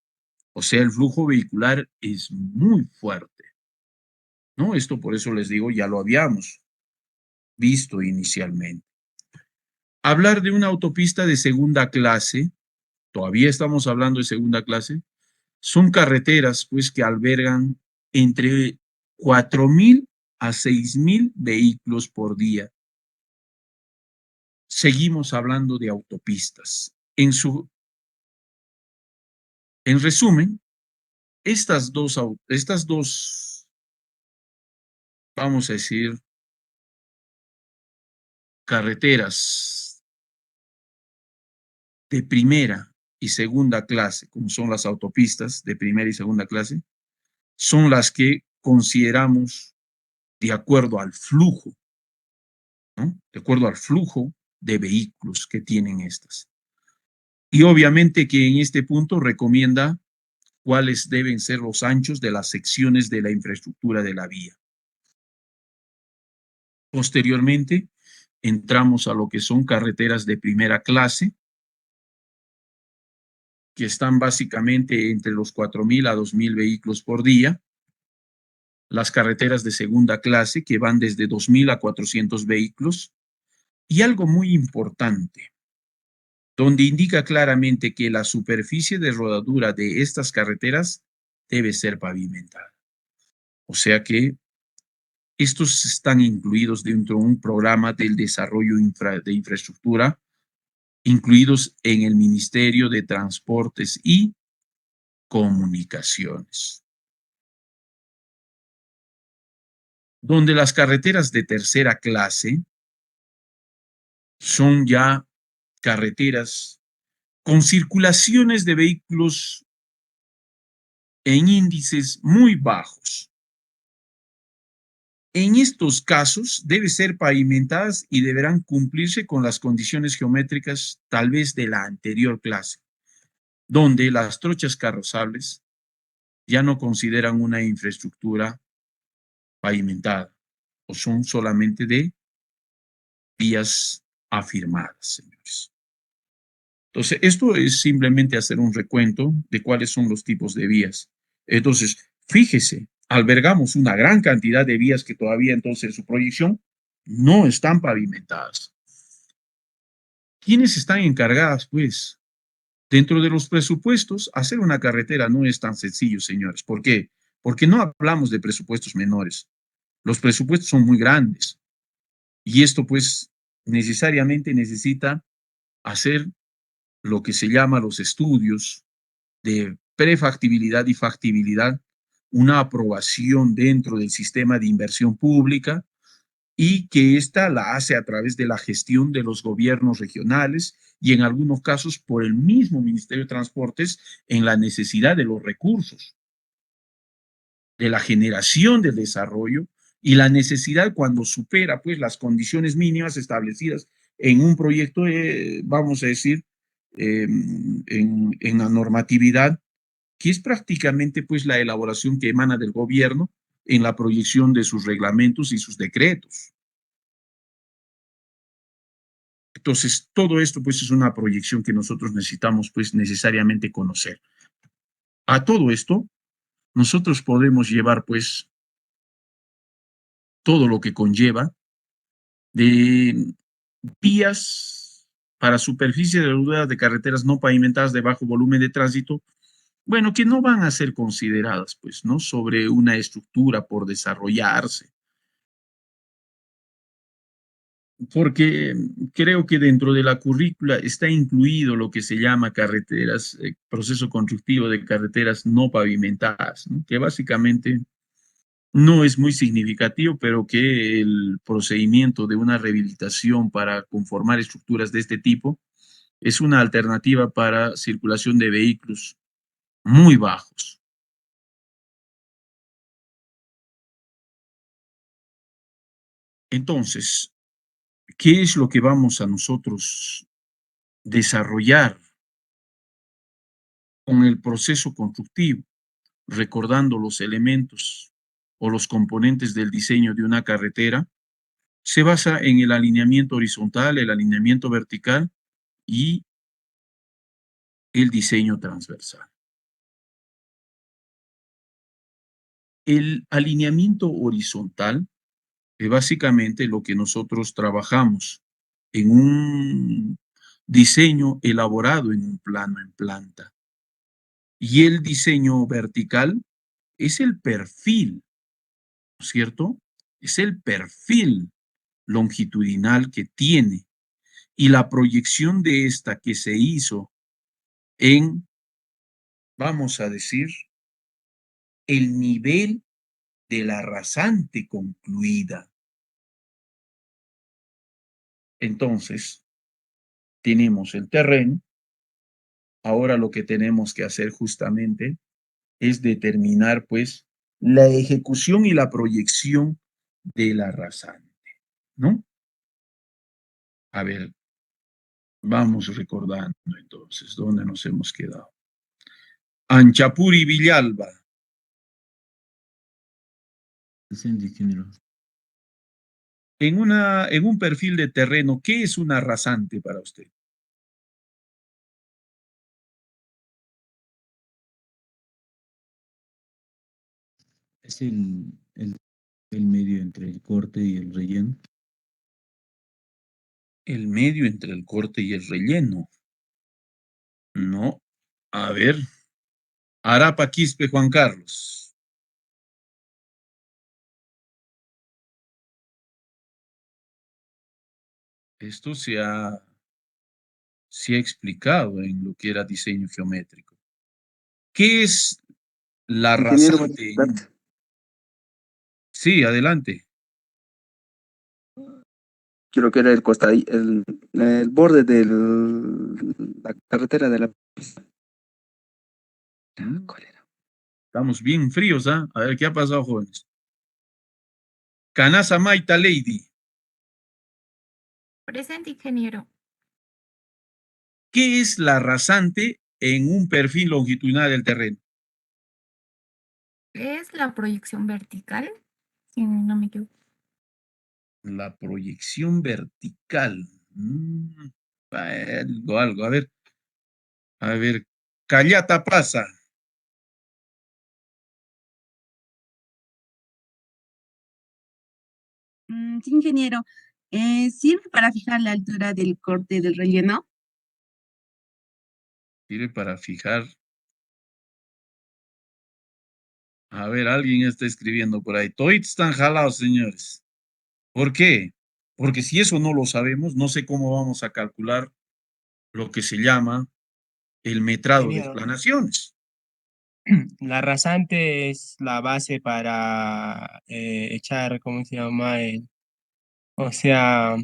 O sea, el flujo vehicular es muy fuerte, ¿no? Esto por eso les digo, ya lo habíamos visto inicialmente. Hablar de una autopista de segunda clase, todavía estamos hablando de segunda clase, son carreteras pues que albergan entre 4,000 a 6,000 vehículos por día. Seguimos hablando de autopistas. En resumen, estas dos, vamos a decir, carreteras de primera y segunda clase, como son las autopistas de primera y segunda clase, son las que consideramos de acuerdo al flujo ¿no? De acuerdo al flujo de vehículos que tienen estas. Y obviamente que en este punto recomienda cuáles deben ser los anchos de las secciones de la infraestructura de la vía. Posteriormente, entramos a lo que son carreteras de primera clase, que están básicamente entre los 4.000 a 2.000 vehículos por día. Las carreteras de segunda clase, que van desde 2.000 a 400 vehículos. Y algo muy importante, donde indica claramente que la superficie de rodadura de estas carreteras debe ser pavimentada. O sea que estos están incluidos dentro de un programa del desarrollo de infraestructura, incluidos en el Ministerio de Transportes y Comunicaciones. Donde las carreteras de tercera clase son ya carreteras con circulaciones de vehículos en índices muy bajos. En estos casos deben ser pavimentadas y deberán cumplirse con las condiciones geométricas tal vez de la anterior clase, donde las trochas carrozables ya no consideran una infraestructura pavimentada o son solamente de vías afirmadas, señores. Entonces, esto es simplemente hacer un recuento de cuáles son los tipos de vías. Entonces, fíjese, albergamos una gran cantidad de vías que todavía entonces en su proyección no están pavimentadas. ¿Quiénes están encargadas, pues? Dentro de los presupuestos, hacer una carretera no es tan sencillo, señores. ¿Por qué? Porque no hablamos de presupuestos menores. Los presupuestos son muy grandes. Y esto, pues, necesariamente necesita hacer lo que se llama los estudios de prefactibilidad y factibilidad, una aprobación dentro del sistema de inversión pública y que ésta la hace a través de la gestión de los gobiernos regionales y en algunos casos por el mismo Ministerio de Transportes en la necesidad de los recursos, de la generación del desarrollo y la necesidad cuando supera pues las condiciones mínimas establecidas en un proyecto, vamos a decir, en la normatividad, que es prácticamente pues la elaboración que emana del gobierno en la proyección de sus reglamentos y sus decretos. Entonces, todo esto pues es una proyección que nosotros necesitamos pues necesariamente conocer. A todo esto, nosotros podemos llevar pues todo lo que conlleva de vías para superficie de ruedas de carreteras no pavimentadas de bajo volumen de tránsito, bueno, que no van a ser consideradas, pues, ¿no? Sobre una estructura por desarrollarse. Porque creo que dentro de la currícula está incluido lo que se llama carreteras, proceso constructivo de carreteras no pavimentadas, ¿no? Que básicamente no es muy significativo, pero que el procedimiento de una rehabilitación para conformar estructuras de este tipo es una alternativa para circulación de vehículos muy bajos. Entonces, ¿qué es lo que vamos a nosotros desarrollar con el proceso constructivo? Recordando los elementos o los componentes del diseño de una carretera, se basa en el alineamiento horizontal, el alineamiento vertical y el diseño transversal. El alineamiento horizontal es básicamente lo que nosotros trabajamos en un diseño elaborado en un plano en planta. Y el diseño vertical es el perfil, ¿no es cierto? Es el perfil longitudinal que tiene y la proyección de esta que se hizo en, vamos a decir, el nivel de la rasante concluida. Entonces, tenemos el terreno. Ahora lo que tenemos que hacer justamente es determinar, pues, la ejecución y la proyección de la rasante, ¿no? A ver, vamos recordando entonces dónde nos hemos quedado. Anchapuri Villalba. Presente, ingeniero. En un perfil de terreno, ¿qué es una rasante para usted? Es el medio entre el corte y el relleno. El medio entre el corte y el relleno. No. A ver. Arapa Quispe Juan Carlos. Esto se ha explicado en lo que era diseño geométrico. ¿Qué es la Ingeniero, rasante? buenas tardes. Sí, adelante. Quiero que era el borde de la carretera de la pista. ¿Cuál era? Estamos bien fríos, ¿ah? A ver, ¿qué ha pasado, jóvenes? Canasa Maita Lady. Presente, ingeniero. ¿Qué es la rasante en un perfil longitudinal del terreno? Es la proyección vertical, si no me equivoco. La proyección vertical. Algo. A ver. Callata Plaza. Sí, ingeniero. ¿Sirve para fijar la altura del corte del relleno? Sirve para fijar. A ver, alguien está escribiendo por ahí. Todos están jalados, señores. ¿Por qué? Porque si eso no lo sabemos, no sé cómo vamos a calcular lo que se llama el metrado de Ingeniero, explanaciones. la rasante es la base para echar, ¿cómo se llama? O sea,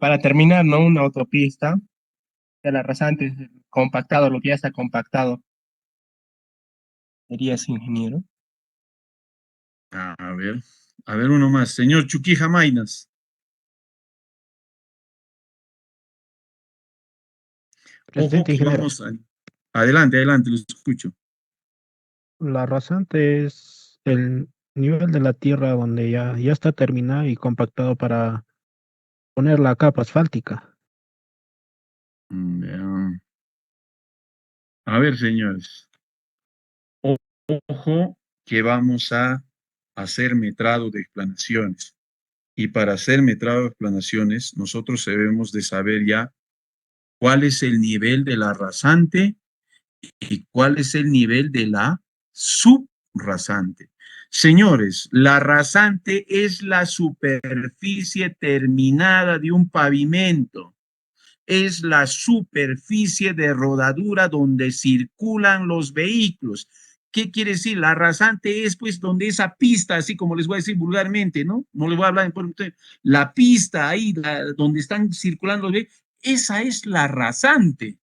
para terminar, ¿no? Una autopista, de la rasante es compactado, lo que ya está compactado. Sería así, ingeniero. A ver uno más. Señor Chuquija Mainas. Ojo Presente, que ingeniero. vamos a... Adelante, lo escucho. La rasante es el nivel de la tierra donde ya está terminado y compactado para poner la capa asfáltica. Ya. A ver, señores. Ojo que vamos a hacer metrado de explanaciones. Y para hacer metrado de explanaciones, nosotros debemos de saber ya cuál es el nivel de la rasante y cuál es el nivel de la subrasante. Señores, la rasante es la superficie terminada de un pavimento. Es la superficie de rodadura donde circulan los vehículos. ¿Qué quiere decir? La rasante es pues donde esa pista, así como les voy a decir vulgarmente, ¿no? No les voy a hablar en la pista ahí, donde están circulando los vehículos, esa es la rasante.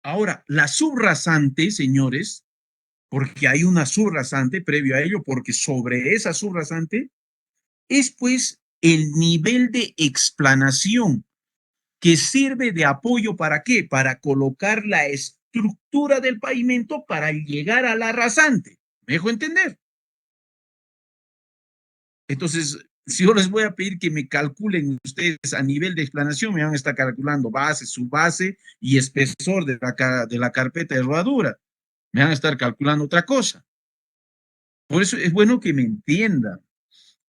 Ahora, la subrasante, señores, porque hay una subrasante previo a ello, porque sobre esa subrasante es pues el nivel de explanación que sirve de apoyo ¿para qué? Para colocar la estructura del pavimento para llegar a la rasante. ¿Me dejo entender? Entonces, si yo les voy a pedir que me calculen ustedes a nivel de explanación, me van a estar calculando base, subbase y espesor de la carpeta de rodadura. Me van a estar calculando otra cosa. Por eso es bueno que me entiendan.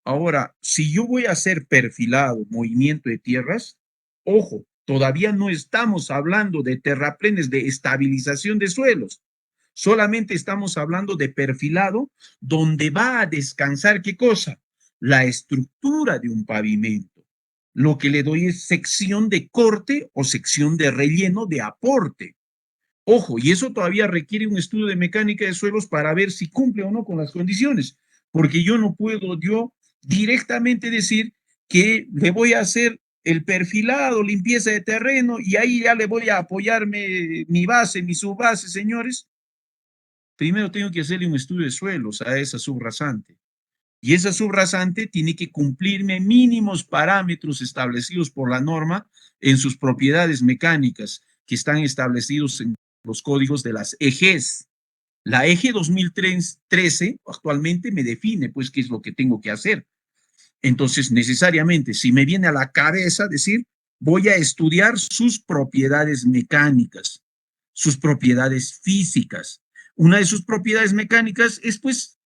Ahora, si yo voy a hacer perfilado, movimiento de tierras, ojo, todavía no estamos hablando de terraplenes de estabilización de suelos. Solamente estamos hablando de perfilado donde va a descansar, ¿qué cosa? La estructura de un pavimento. Lo que le doy es sección de corte o sección de relleno de aporte. Ojo, y eso todavía requiere un estudio de mecánica de suelos para ver si cumple o no con las condiciones, porque yo no puedo directamente decir que le voy a hacer el perfilado, limpieza de terreno, y ahí ya le voy a apoyarme mi base, mi subbase, señores. Primero tengo que hacerle un estudio de suelos a esa subrasante. Y esa subrasante tiene que cumplirme mínimos parámetros establecidos por la norma en sus propiedades mecánicas que están establecidos en los códigos de las ejes. La eje 2013 actualmente me define pues qué es lo que tengo que hacer. Entonces, necesariamente, si me viene a la cabeza decir, voy a estudiar sus propiedades mecánicas, sus propiedades físicas. Una de sus propiedades mecánicas es pues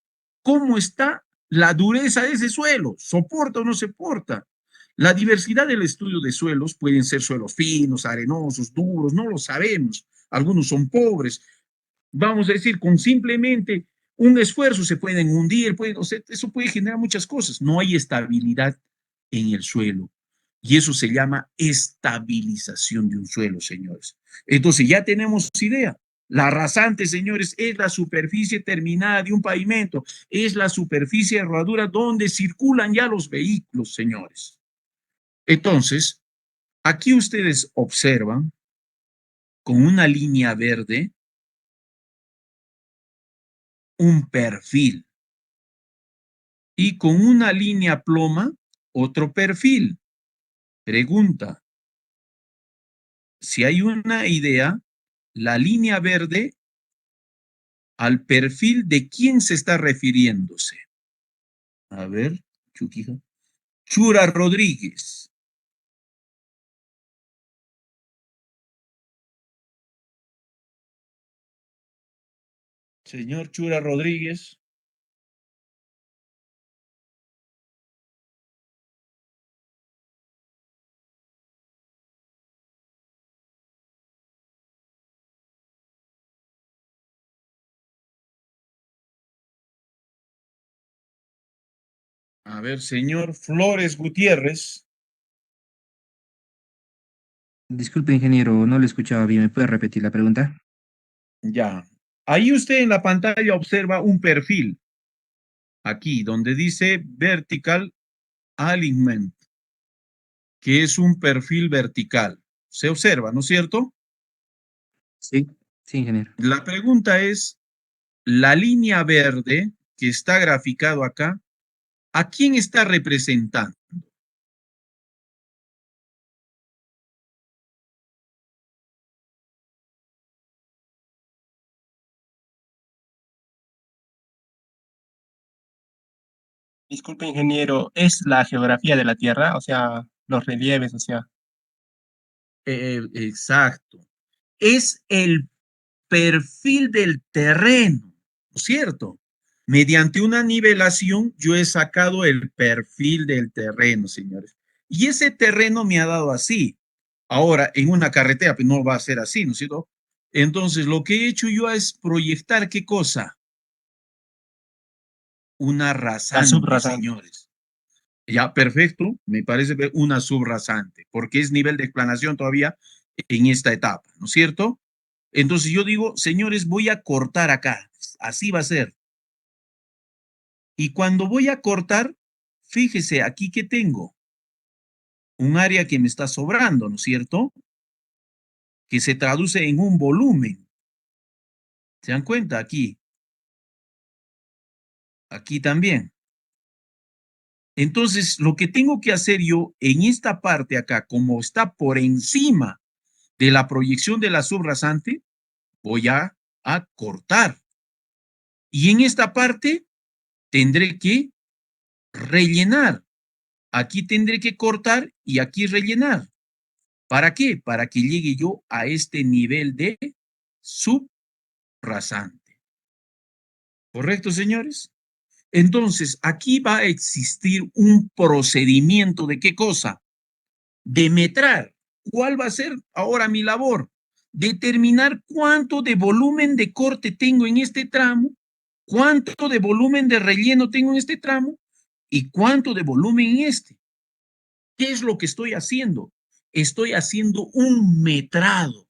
cómo está la dureza de ese suelo, ¿soporta o no soporta? La diversidad del estudio de suelos pueden ser suelos finos, arenosos, duros, no lo sabemos. Algunos son pobres. Vamos a decir, con simplemente un esfuerzo se pueden hundir, o sea, eso puede generar muchas cosas. No hay estabilidad en el suelo. Y eso se llama estabilización de un suelo, señores. Entonces ya tenemos idea. La rasante, señores, es la superficie terminada de un pavimento, es la superficie de rodadura donde circulan ya los vehículos, señores. Entonces, aquí ustedes observan con una línea verde un perfil y con una línea ploma otro perfil. Pregunta, si hay una idea, la línea verde, ¿al perfil de quién se está refiriéndose? A ver, Chuquija. Chura Rodríguez. Señor Chura Rodríguez. A ver, señor Flores Gutiérrez. Disculpe, ingeniero, no le escuchaba bien. ¿Me puede repetir la pregunta? Ya. Ahí usted en la pantalla observa un perfil. Aquí, donde dice Vertical Alignment, que es un perfil vertical. Se observa, ¿no es cierto? Sí, sí, ingeniero. La pregunta es, la línea verde que está graficado acá, ¿a quién está representando? Disculpe, ingeniero, ¿es la geografía de la Tierra? O sea, los relieves, o sea. Exacto. Es el perfil del terreno, ¿no es cierto? Mediante una nivelación, yo he sacado el perfil del terreno, señores. Y ese terreno me ha dado así. Ahora, en una carretera, pues no va a ser así, ¿no es cierto? Entonces, lo que he hecho yo es proyectar, ¿qué cosa? Una rasante, subrasante. señores. Ya, perfecto, me parece una subrasante, porque es nivel de explanación todavía en esta etapa, ¿no es cierto? Entonces yo digo, señores, voy a cortar acá, así va a ser. Y cuando voy a cortar, fíjese aquí que tengo un área que me está sobrando, ¿no es cierto? Que se traduce en un volumen. ¿Se dan cuenta? Aquí. Aquí también. Entonces, lo que tengo que hacer yo en esta parte acá, como está por encima de la proyección de la subrasante, voy a cortar. Y en esta parte tendré que rellenar. Aquí tendré que cortar y aquí rellenar. ¿Para qué? Para que llegue yo a este nivel de subrasante. ¿Correcto, señores? Entonces, aquí va a existir un procedimiento de ¿qué cosa? De metrar. ¿Cuál va a ser ahora mi labor? Determinar cuánto de volumen de corte tengo en este tramo, cuánto de volumen de relleno tengo en este tramo y cuánto de volumen en este. ¿Qué es lo que estoy haciendo? Estoy haciendo un metrado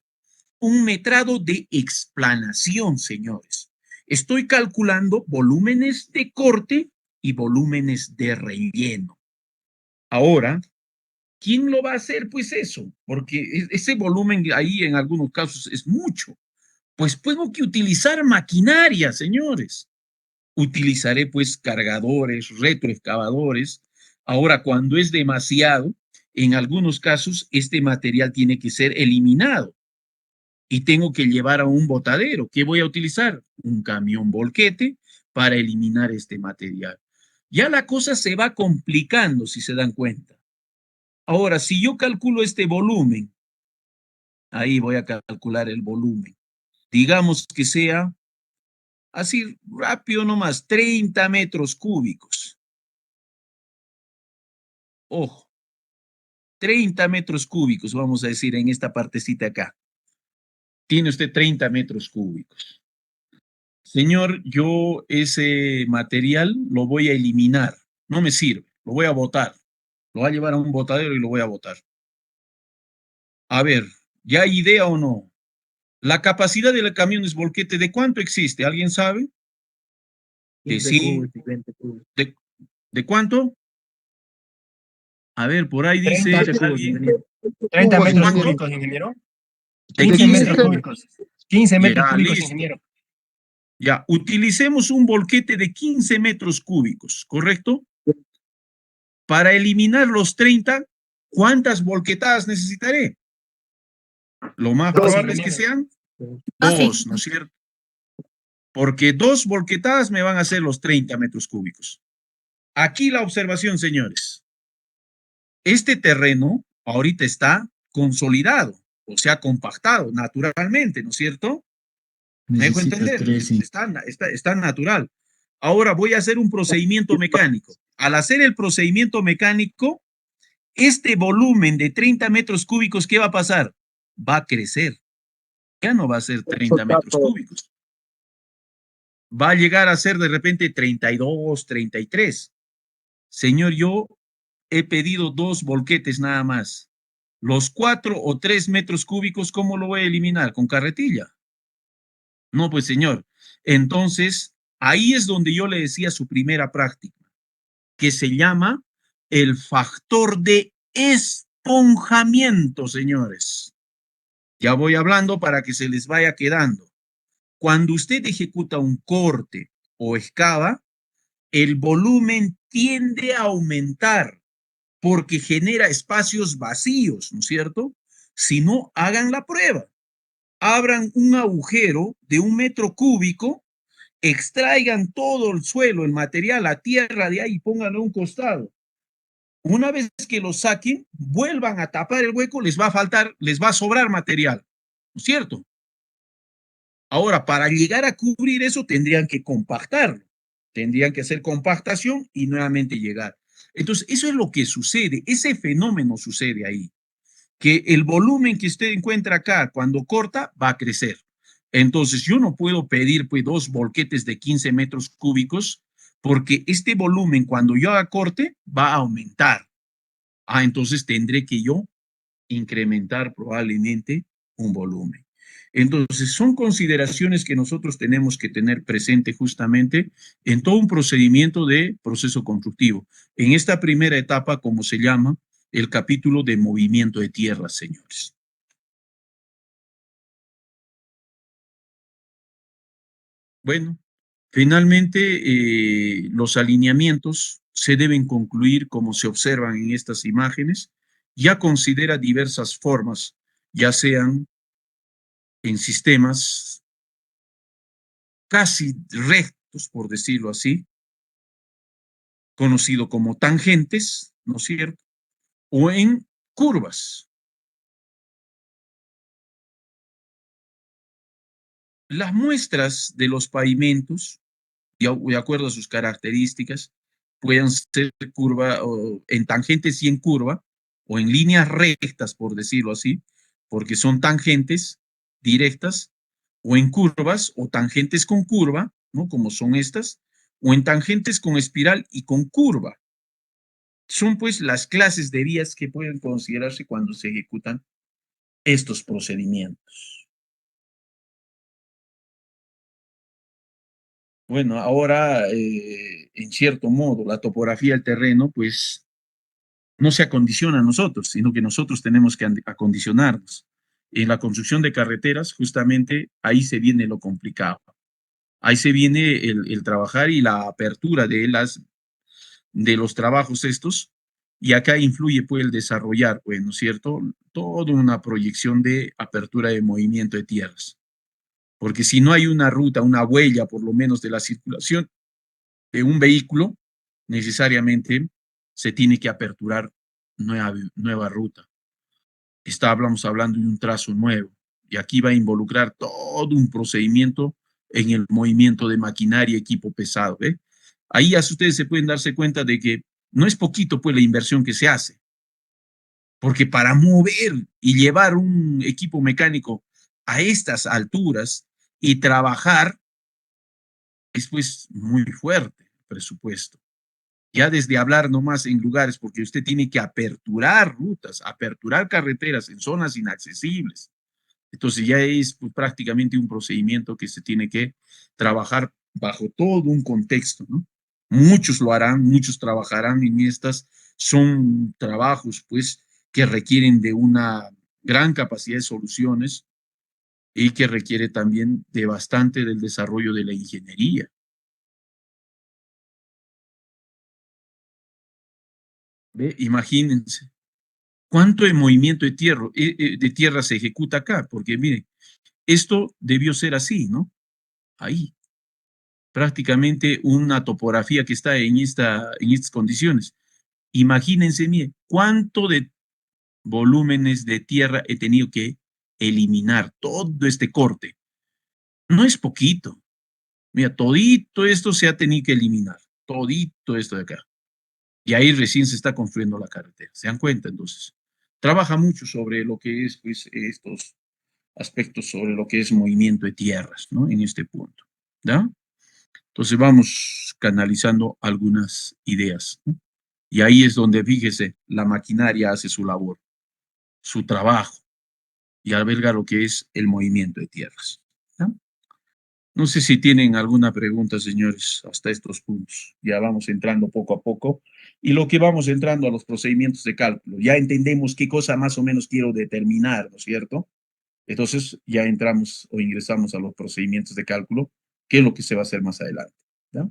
de explanación, señores. Estoy calculando volúmenes de corte y volúmenes de relleno. Ahora, ¿quién lo va a hacer? Pues eso, porque ese volumen ahí en algunos casos es mucho. Pues tengo que utilizar maquinaria, señores. utilizaré pues cargadores, retroexcavadores. Ahora, cuando es demasiado, en algunos casos este material tiene que ser eliminado y tengo que llevar a un botadero. ¿Qué voy a utilizar? Un camión volquete para eliminar este material. Ya la cosa se va complicando, si se dan cuenta. Ahora, si yo calculo este volumen, ahí voy a calcular el volumen. Digamos que sea, así rápido nomás, 30 metros cúbicos. Ojo, 30 metros cúbicos, vamos a decir, en esta partecita acá. Tiene usted 30 metros cúbicos. Señor, yo ese material lo voy a eliminar. No me sirve, lo voy a botar. Lo voy a llevar a un botadero y lo voy a botar. A ver, ¿ya hay idea o no? La capacidad de los camiones volquete, ¿de cuánto existe? ¿Alguien sabe? ¿De 100? ¿De cuánto? A ver, por ahí dice 30 metros ¿Cuánto? cúbicos, ingeniero. De 15 15. metros cúbicos. 15 metros Ya, cúbicos, listo. ingeniero. Ya, utilicemos un volquete de 15 metros cúbicos, ¿correcto? Para eliminar los 30, ¿cuántas volquetadas necesitaré? Lo más probable es que sean dos, ¿no es cierto? Porque 2 volquetadas me van a hacer los 30 metros cúbicos. Aquí la observación, señores. Este terreno ahorita está consolidado, o sea, compactado naturalmente, ¿no es cierto? ¿Me dejo entender? Está natural. Ahora voy a hacer un procedimiento mecánico. Al hacer el procedimiento mecánico, este volumen de 30 metros cúbicos, ¿qué va a pasar? Va a crecer. Ya no va a ser 30 metros cúbicos. Va a llegar a ser de repente 32, 33. Señor, yo he pedido 2 volquetes nada más. Los 4 o 3 metros cúbicos, ¿cómo lo voy a eliminar? ¿Con carretilla? No, pues señor. Entonces, ahí es donde yo le decía su primera práctica, que se llama el factor de esponjamiento, señores. Ya voy hablando para que se les vaya quedando. Cuando usted ejecuta un corte o excava, el volumen tiende a aumentar porque genera espacios vacíos, ¿no es cierto? Si no, hagan la prueba. Abran un agujero de 1 metro cúbico, extraigan todo el suelo, el material, la tierra de ahí y pónganlo a un costado. Una vez que lo saquen, vuelvan a tapar el hueco, les va a faltar, les va a sobrar material, ¿no es cierto? Ahora, para llegar a cubrir eso, tendrían que compactarlo. Tendrían que hacer compactación y nuevamente llegar. Entonces, eso es lo que sucede. Ese fenómeno sucede ahí. Que el volumen que usted encuentra acá, cuando corta, va a crecer. Entonces, yo no puedo pedir pues 2 volquetes de 15 metros cúbicos porque este volumen, cuando yo haga corte, va a aumentar. Entonces tendré que yo incrementar probablemente un volumen. Entonces, son consideraciones que nosotros tenemos que tener presente justamente en todo un procedimiento de proceso constructivo. En esta primera etapa, como se llama, el capítulo de movimiento de tierras, señores. Bueno, finalmente los alineamientos se deben concluir como se observan en estas imágenes. Ya considera diversas formas, ya sean en sistemas casi rectos, por decirlo así, conocido como tangentes, ¿no es cierto? O en curvas. Las muestras de los pavimentos, de acuerdo a sus características, pueden ser curva o en tangentes y en curva, o en líneas rectas, por decirlo así, porque son tangentes directas, o en curvas o tangentes con curva, ¿no? Como son estas, o en tangentes con espiral y con curva. Son pues las clases de vías que pueden considerarse cuando se ejecutan estos procedimientos. Bueno, ahora, en cierto modo, la topografía del terreno, pues, no se acondiciona a nosotros, sino que nosotros tenemos que acondicionarnos. En la construcción de carreteras, justamente, ahí se viene lo complicado. Ahí se viene el trabajar y la apertura de los trabajos estos, y acá influye pues el desarrollar, pues, ¿no es cierto? Toda una proyección de apertura de movimiento de tierras. Porque si no hay una ruta, una huella por lo menos de la circulación de un vehículo, necesariamente se tiene que aperturar nueva ruta. Hablamos hablando de un trazo nuevo, y aquí va a involucrar todo un procedimiento en el movimiento de maquinaria y equipo pesado. Ahí ya ustedes se pueden darse cuenta de que no es poquito pues la inversión que se hace, porque para mover y llevar un equipo mecánico a estas alturas y trabajar es pues muy fuerte el presupuesto. Ya desde hablar nomás en lugares, porque usted tiene que aperturar rutas, aperturar carreteras en zonas inaccesibles. Entonces ya es pues, prácticamente un procedimiento que se tiene que trabajar bajo todo un contexto, ¿no? Muchos lo harán, muchos trabajarán en estas. Son trabajos, pues, que requieren de una gran capacidad de soluciones y que requiere también de bastante del desarrollo de la ingeniería. ¿Ve? Imagínense. ¿Cuánto de movimiento de tierra se ejecuta acá? Porque miren, esto debió ser así, ¿no? Ahí. Prácticamente una topografía que está en estas condiciones. Imagínense, miren, cuánto de volúmenes de tierra he tenido que eliminar, todo este corte. No es poquito. Mira, todito esto se ha tenido que eliminar, todito esto de acá. Y ahí recién se está construyendo la carretera. ¿Se dan cuenta entonces? Trabaja mucho sobre lo que es, pues, estos aspectos, sobre lo que es movimiento de tierras, ¿no? En este punto, ¿ya? Entonces vamos canalizando algunas ideas, ¿no? Y ahí es donde, fíjese, la maquinaria hace su labor, su trabajo, y alberga lo que es el movimiento de tierras, ¿ya? No sé si tienen alguna pregunta, señores, hasta estos puntos. Ya vamos entrando poco a poco. Y lo que vamos entrando a los procedimientos de cálculo, ya entendemos qué cosa más o menos quiero determinar, ¿no es cierto? Entonces ya entramos o ingresamos a los procedimientos de cálculo, que es lo que se va a hacer más adelante, ¿ya?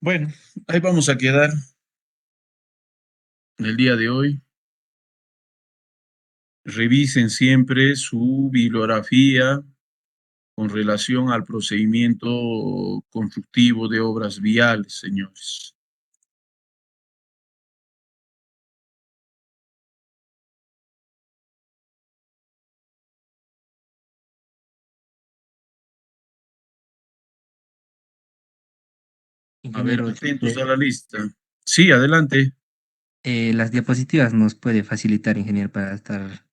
Bueno, ahí vamos a quedar el día de hoy. Revisen siempre su bibliografía con relación al procedimiento constructivo de obras viales, señores. A ver, Ingeniero, atentos a la lista. Sí, adelante. las diapositivas nos puede facilitar, ingeniero, para estar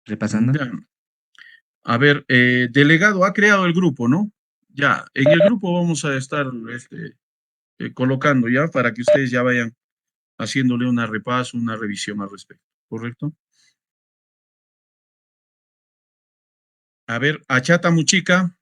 repasando. Ya. A ver, delegado ha creado el grupo, ¿no? Ya, en el grupo vamos a estar colocando ya para que ustedes ya vayan haciéndole una repaso, una revisión al respecto, ¿correcto? A ver, Achata Muchica.